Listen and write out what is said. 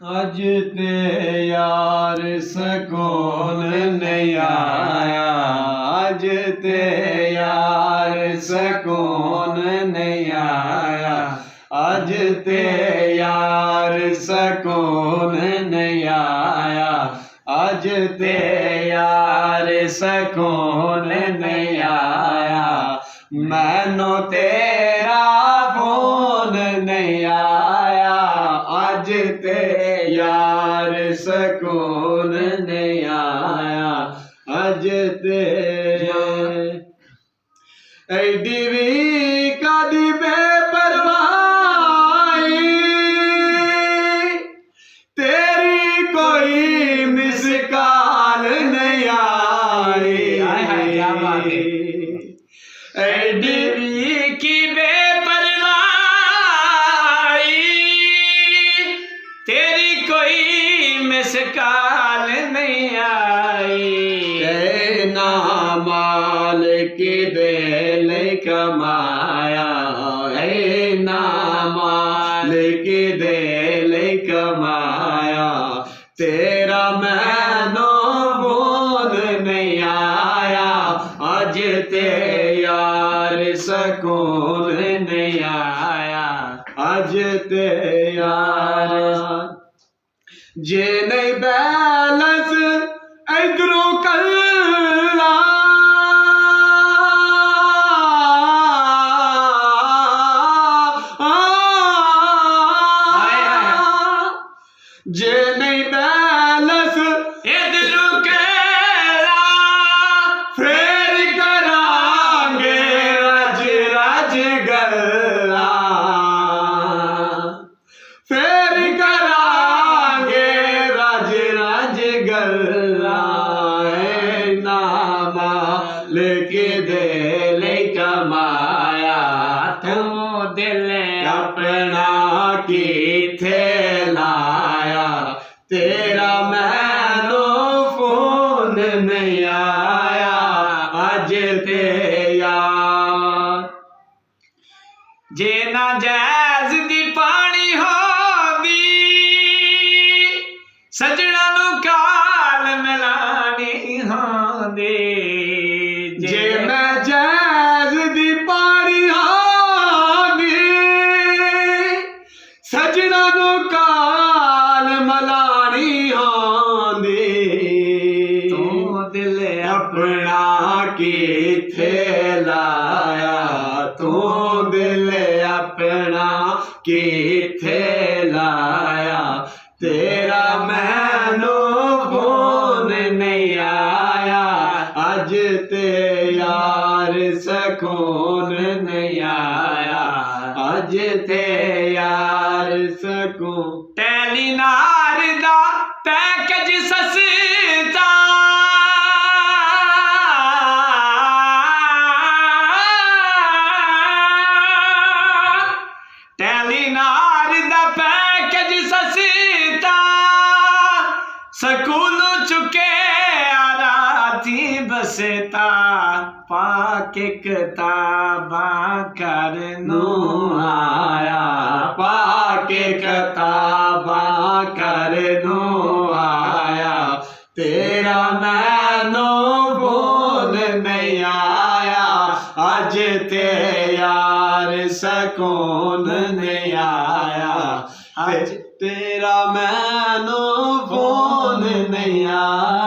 अज ते यार सकून नहीं आया, अज ते यार सकून नहीं आया, अज ते यार सकून नहीं आया, अज ते यार सकून नहीं आया, मैनू तेरा फोन नहीं आया, अज ते यार सकून नहीं आया, अज ते एडी भी कदी बेपरवाही तेरी कोई मिस कॉल नहीं आई, क्या बात है। एडी भी की बेपरवाही तेरी कोई मिस कॉल नहीं आई, ना माल की दिल कमाया, ना माल की दिल कमाया, तेरा मैनू फोन नहीं आया, अज ते यार सकून नहीं आया, अज ते यार जे नहीं बैलेंस इधरों कल्ला जे नहीं बैलेंस इधरों कल्ला फिर करांगे रज रज गल्ला, फिर करांगे रज रज गल्ला, ना माल के दिल कमाया, तू दिल अपना किथे लाया, तेरा मैनू फोन नहीं आया, अज ते यार जे ना जैज दी पानी होंदी सजना नू काल मिलानी होंदी, जे मैं जैज दी पानी होंदी सजना नू काल मिलानी होंदी, तू दिल अपना किथे लाया, तू दिल अपना किथे लाया, तेरा मैनू फोन नहीं आया, अज ते यार सकून नहीं आया, अज ते यार सकून। टेलीनार दा पैकेज सस्ता टेलीनार दा पैकेज सस्ता स्कूल चुके राती बसता, पाके किताबां करनू आया, पाके किताबां करनू आया, तेरा मैनू फोन नहीं आया, अज ते यार सकून नहीं आया, अज तेरा मैनू फोन नहीं आया।